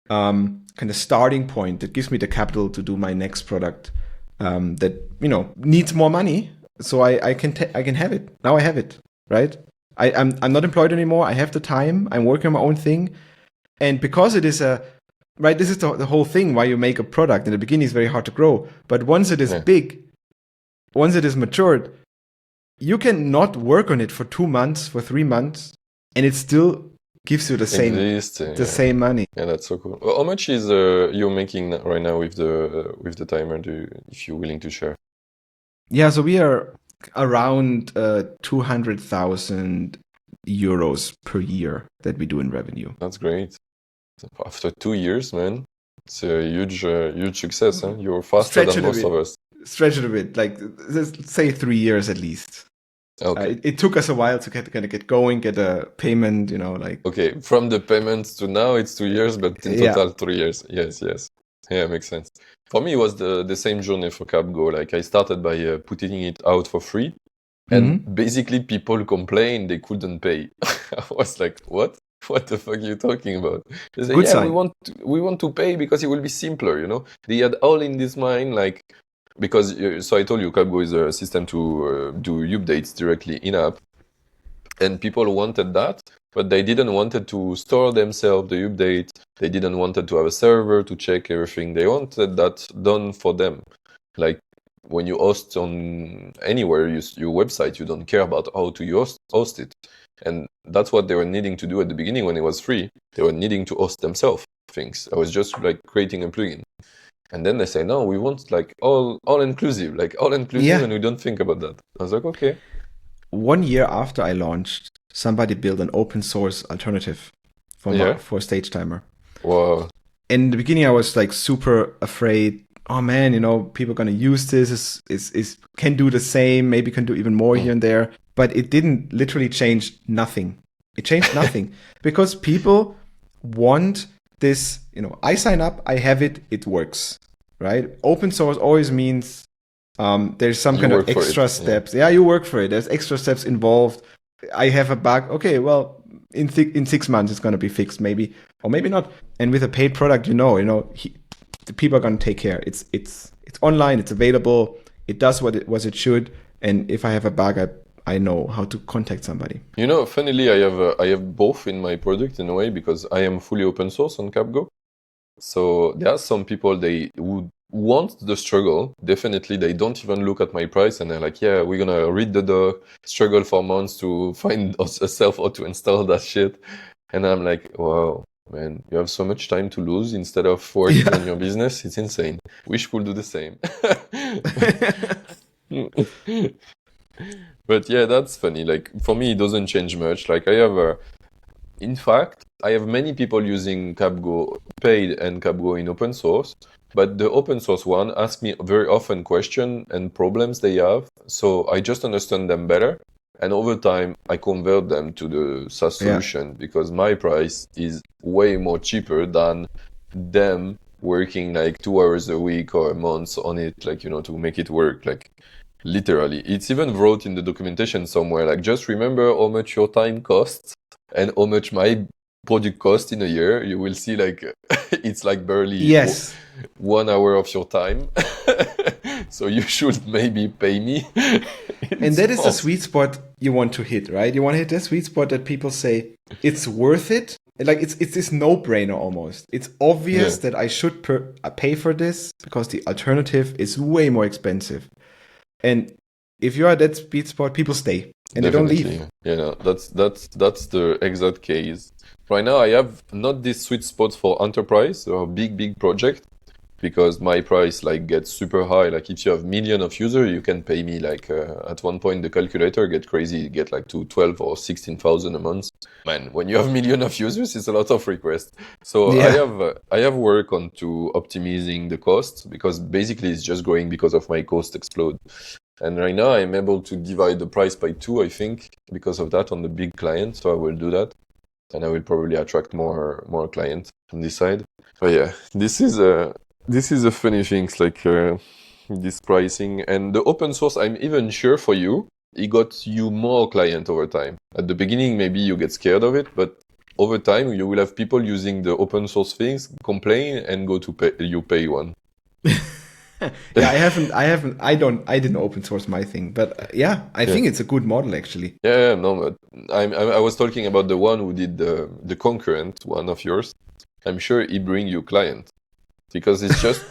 kind of starting point that gives me the capital to do my next product that, needs more money. So I can have it. Now I have it, right? I'm not employed anymore. I have the time. I'm working on my own thing. And because it is this is the whole thing why you make a product. In the beginning, it's very hard to grow. But once it is big, once it is matured, you can not work on it for 2 months, for 3 months, and it still gives you the same money. Yeah, that's so cool. Well, how much is you're making right now with the timer? If you're willing to share? Yeah, so we are around 200,000 euros per year that we do in revenue. That's great. After 2 years, man, it's a huge success. Huh? You're faster than most of us. Stretch it a bit, like let's say 3 years at least. Okay. It took us a while to get going, get a payment, Okay, from the payments to now, it's 2 years, but in total 3 years. Yes. Yeah, makes sense. For me, it was the same journey for CapGo. Like I started by putting it out for free, and basically people complained they couldn't pay. I was like, what? What the fuck are you talking about? They say, sign. we want to pay because it will be simpler, They had all in this mind, like, because, so I told you, CapGo is a system to do updates directly in-app. And people wanted that, but they didn't want to store themselves the update. They didn't want to have a server to check everything. They wanted that done for them. Like, when you host on anywhere, your website, you don't care about how to host it. And that's what they were needing to do at the beginning when it was free. They were needing to host themselves things. I was just like creating a plugin. And then they say, no, we want like all inclusive, Yeah. and we don't think about that. I was like, okay. 1 year after I launched, somebody built an open source alternative for Stage Timer. Wow. In the beginning, I was like super afraid. Oh man, people are gonna use this. Is can do the same. Maybe can do even more here and there. But it didn't literally change nothing. It changed nothing because people want this. I sign up, I have it, it works, right? Open source always means there's some kind of extra steps. Yeah, you work for it. There's extra steps involved. I have a bug. Okay, well, in 6 months it's gonna be fixed, maybe, or maybe not. And with a paid product, the people are gonna take care. It's online. It's available. It does what it should. And if I have a bug, I know how to contact somebody. Funnily, I have both in my product in a way because I am fully open source on CapGo. So there are some people they would want the struggle. Definitely, they don't even look at my price and they're like, yeah, we're gonna read the doc, struggle for months to find yourself how to install that shit. And I'm like, wow, man, you have so much time to lose instead of working on your business. It's insane. Wish could do the same. But yeah, that's funny. Like for me, it doesn't change much. Like in fact, I have many people using CapGo paid and CapGo in open source, but the open source one asks me very often questions and problems they have. So I just understand them better. And over time, I convert them to the SaaS solution because my price is way more cheaper than them working like 2 hours a week or a month on it, like, to make it work. Like, literally, it's even wrote in the documentation somewhere, like, just remember how much your time costs and how much my product costs in a year. You will see, like, it's like barely 1 hour of your time. So you should maybe pay me. And that is the sweet spot you want to hit, right? You want to hit the sweet spot that people say, it's worth it. Like, it's this no-brainer almost. It's obvious that I should pay for this because the alternative is way more expensive. And if you are at that sweet spot, people stay and Definitely. They don't leave. Yeah, that's the exact case. Right now, I have not this sweet spot for enterprise or big project because my price like gets super high. Like if you have million of users, you can pay me like at one point the calculator get crazy, get like to 12 or 16,000 a month. Man, when you have million of users, it's a lot of requests. So I have work on to optimizing the cost because basically it's just growing because of my cost explode. And right now I'm able to divide the price by 2, I think, because of that on the big client. So I will do that. And I will probably attract more clients on this side. But yeah, this is a funny thing, like this pricing. And the open source, I'm even sure for you, it got you more client over time. At the beginning, maybe you get scared of it, but over time, you will have people using the open source things, complain, and go to pay one. I didn't open source my thing, but I think it's a good model actually. Yeah, no, but I was talking about the one who did the concurrent one of yours. I'm sure he bring you client because it's just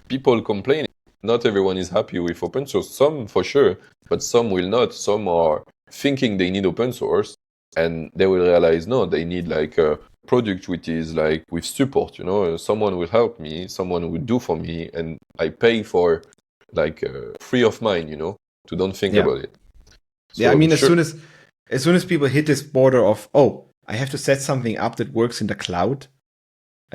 people complaining. Not everyone is happy with open source. Some for sure, but some will not. Some are thinking they need open source, and they will realize no, they need like a product which is like with support. Someone will help me, someone will do for me, and I pay for like free of mind. To don't think about it. So I mean, as soon as people hit this border of I have to set something up that works in the cloud,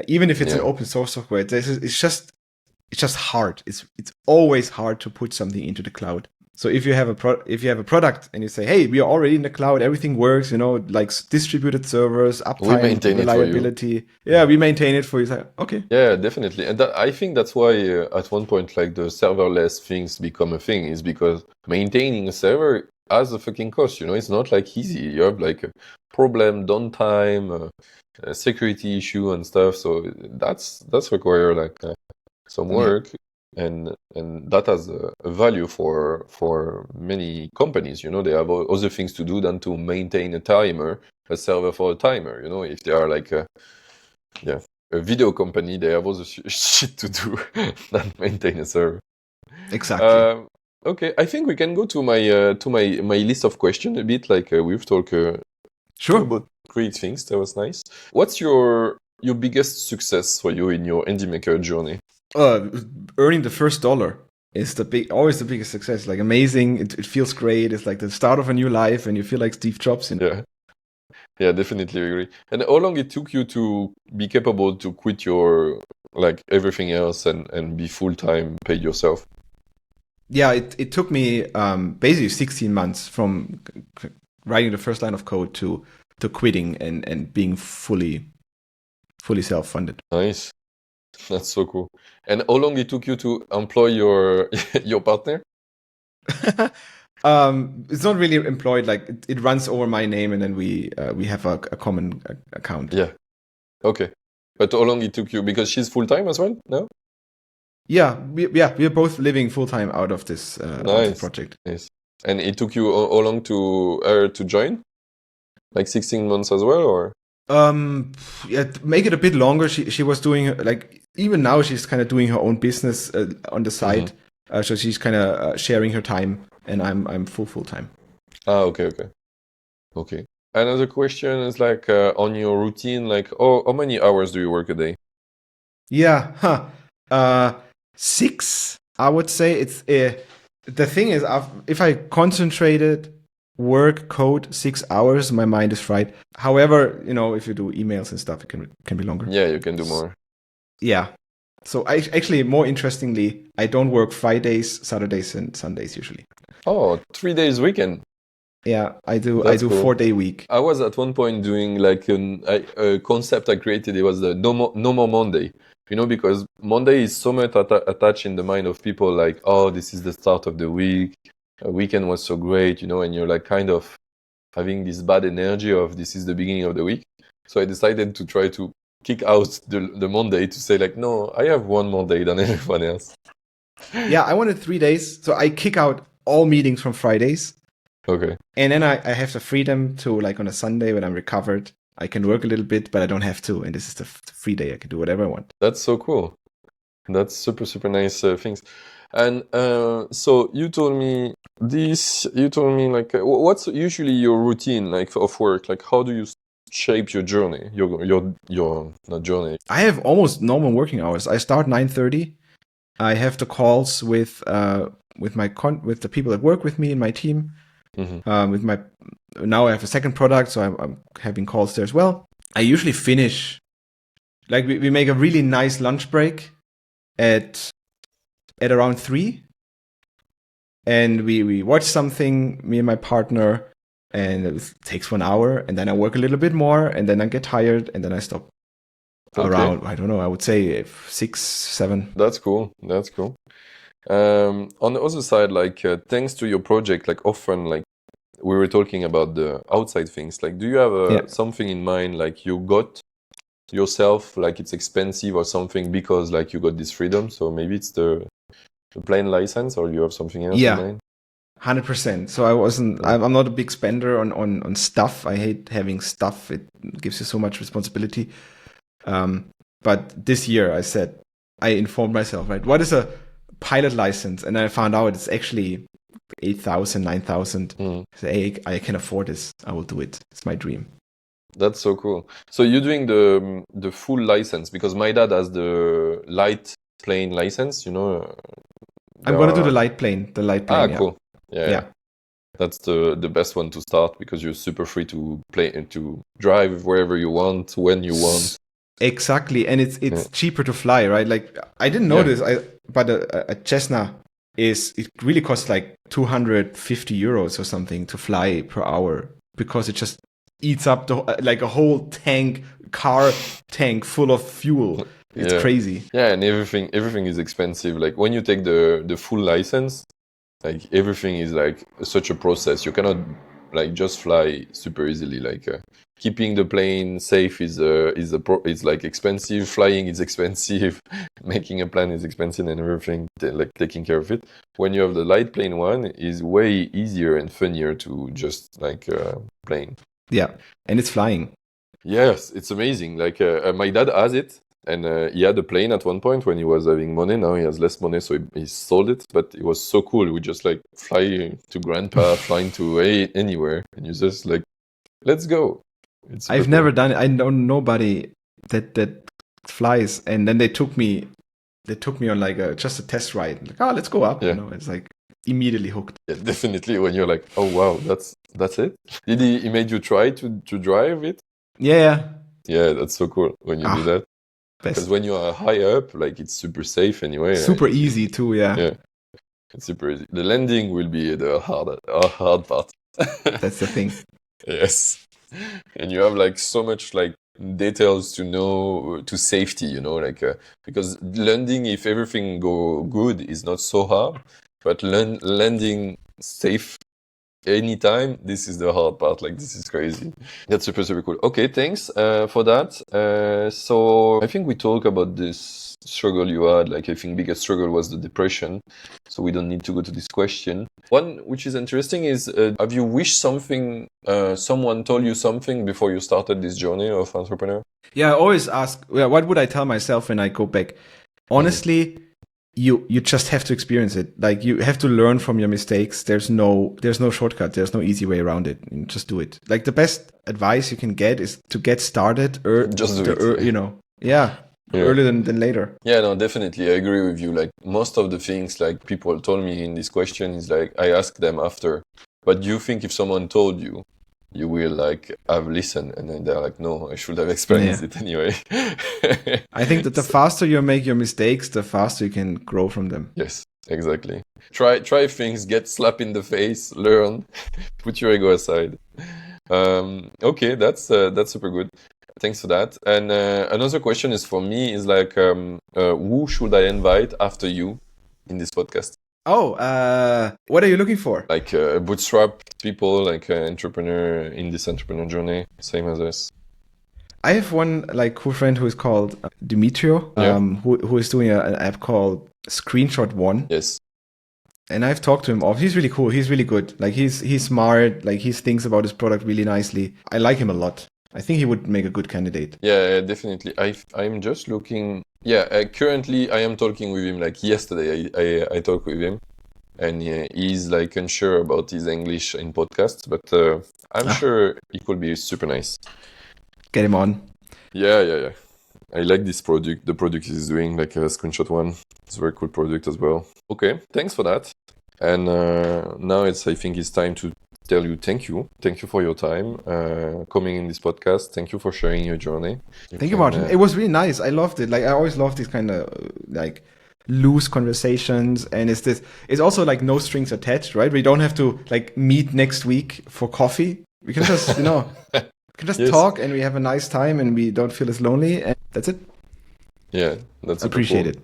even if it's an open source software, it's just hard. It's always hard to put something into the cloud. So if you have a product and you say, hey, we are already in the cloud, everything works, like distributed servers, uptime, reliability. We maintain it for you. Like, okay. Yeah, definitely. And I think that's why at one point, like the serverless things become a thing is because maintaining a server has a fucking cost. It's not like easy. You have like a problem, downtime, a security issue and stuff. So that's require like some work. And that has a value for many companies. They have other things to do than to maintain a server for a timer. If they are like a video company, they have other shit to do than maintain a server. Exactly. Okay, I think we can go to my list of questions a bit. Like we've talked Sure. about great things. That was nice. What's your biggest success for you in your indie maker journey? Earning the first dollar is always the biggest success. Like amazing. It feels great. It's like the start of a new life, and you feel like Steve Jobs. Yeah, definitely agree. And how long it took you to be capable to quit your like everything else and be full-time paid yourself? Yeah, it took me basically 16 months from writing the first line of code to quitting and being fully self-funded. Nice. That's so cool. And how long it took you to employ your your partner? It's not really employed. Like it runs over my name, and then we have a common account. Yeah. Okay. But how long it took you? Because she's full-time as well, no? Yeah, we're both living full time out of this Nice. project. Nice. And it took you how long to join? Like 16 months as well, or? Yeah, to make it a bit longer. She was doing like even now she's kind of doing her own business on the side. So she's kind of sharing her time, and I'm full time. Ah, okay. Another question is like on your routine, like how many hours do you work a day? Yeah, 6. I would say it's the thing is if I concentrated work code 6 hours, my mind is fried. However, if you do emails and stuff, it can be longer. Yeah, you can do more. Yeah. So I actually, more interestingly, I don't work Fridays, Saturdays, and Sundays usually. Oh, 3 days weekend. Yeah, I do. That's I do cool. 4-day week. I was at one point doing like a concept I created. It was the no more Monday. Because Monday is so much attached in the mind of people. Like, oh, this is the start of the week. A weekend was so great, and you're like kind of having this bad energy of this is the beginning of the week. So I decided to try to kick out the Monday to say like, no, I have one more day than everyone else. Yeah, I wanted 3 days, so I kick out all meetings from Fridays. Okay. And then I have the freedom to, like, on a Sunday when I'm recovered, I can work a little bit, but I don't have to. And this is the free day. I can do whatever I want. That's so cool. That's super, super nice things. And so you told me like, what's usually your routine like of work? Like, how do you shape your journey, your not journey? I have almost normal working hours. I start 9:30. I have the calls with the people that work with me in my team. Now I have a second product, so I'm having calls there as well. I usually finish, like we make a really nice lunch break at around 3, and we watch something, me and my partner, and it takes 1 hour, and then I work a little bit more, and then I get tired, and then I stop. Okay. Around, I don't know, I would say 6, 7. That's cool. On the other side, like thanks to your project, like often, like we were talking about the outside things, like do you have something in mind, like you got yourself, like it's expensive or something because like you got this freedom? So maybe it's the plane license, or you have something else in mind? 100%. So I'm not a big spender on stuff. I hate having stuff. It gives you so much responsibility. But this year I informed myself, right? What is a pilot license? And I found out it's actually 8,000, 9,000. Hey, I can afford this. I will do it. It's my dream. That's so cool. So you're doing the full license, because my dad has the light plane license, I'm going to do the light plane. Cool. Yeah. That's the best one to start, because you're super free to play and to drive wherever you want, when you want. Exactly. And it's cheaper to fly, right? Like, I didn't know this, but a Cessna it really costs like 250 euros or something to fly per hour, because it just eats up like a whole car tank full of fuel. It's crazy. Yeah, and everything is expensive. Like when you take the full license, like everything is like such a process. You cannot like just fly super easily. Like keeping the plane safe is like expensive. Flying is expensive. Making a plan is expensive, and everything like taking care of it. When you have the light plane one, is way easier and funnier to just like plane. Yeah, and it's flying. Yes, it's amazing. Like my dad has it, And he had a plane at one point when he was having money. Now he has less money, so he sold it. But it was so cool. We just like fly to grandpa, flying to anywhere, and you just like, let's go. I've never done it. I know nobody that flies, and then they took me on like just a test ride. Like, let's go up. Yeah. You know, it's like immediately hooked. Yeah, definitely. When you're like, oh wow, that's it. Did he made you try to drive it? Yeah. Yeah, that's so cool when you do that. Best. Because when you are high up, like it's super safe anyway. Super easy too. Yeah. Yeah, it's super easy. The landing will be the hard part. That's the thing. Yes, and you have like so much like details to know to safety, you know, like because landing, if everything go good, is not so hard, but landing safe anytime, this is the hard part. Like this is crazy. That's super cool. Okay, thanks for that. So I think we talk about this struggle you had. Like I think biggest struggle was the depression, so we don't need to go to this question. One which is interesting is have you wished something someone told you something before you started this journey of entrepreneur? Yeah, I always ask, what would I tell myself when I go back? Honestly, you just have to experience it. Like you have to learn from your mistakes. There's no shortcut. There's no easy way around it. You just do it. Like the best advice you can get is to get started just do it. You know, earlier than later. Yeah, no, definitely. I agree with you. Like most of the things like people told me in this question is like, I ask them after, but do you think if someone told you, you will like have listened, and then they're like, no, I should have experienced it anyway. I think that the faster you make your mistakes, the faster you can grow from them. Yes, exactly. Try things, get slapped in the face, learn, put your ego aside. Okay, that's super good. Thanks for that. And another question is for me is like, who should I invite after you in this podcast? Oh, what are you looking for? Like bootstrap people, like entrepreneur in this entrepreneur journey, same as us. I have one like cool friend who is called Dimitrio, who is doing an app called Screenshot One. Yes. And I've talked to him off. He's really cool. He's really good. Like he's smart. Like he thinks about his product really nicely. I like him a lot. I think he would make a good candidate. Yeah, definitely. I'm just looking. Yeah, currently I am talking with him. Like yesterday, I talked with him, and he's like unsure about his English in podcasts, but I'm sure he could be super nice. Get him on. Yeah. I like this product. The product he's doing, like a Screenshot One. It's a very cool product as well. Okay, thanks for that. And now I think it's time to tell you thank you. Thank you for your time coming in this podcast. Thank you for sharing your journey. Thank you, Martin. It was really nice. I loved it. Like I always love these kind of like loose conversations, and it's also like no strings attached, right? We don't have to like meet next week for coffee. We can just talk, and we have a nice time, and we don't feel as lonely, and that's it. Yeah, that's appreciate it.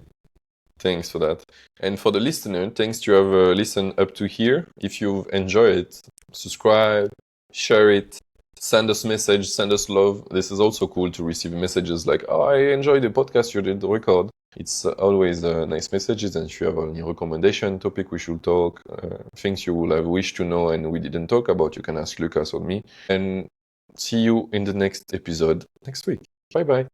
Thanks for that. And for the listener, thanks to have listened up to here. If you've enjoyed it, subscribe, share it, send us message, send us love. This is also cool to receive messages like, oh, I enjoyed the podcast you did record. It's always nice messages. And if you have any recommendation, topic we should talk, things you will have wished to know and we didn't talk about, you can ask Lukas or me. And see you in the next episode next week. Bye-bye.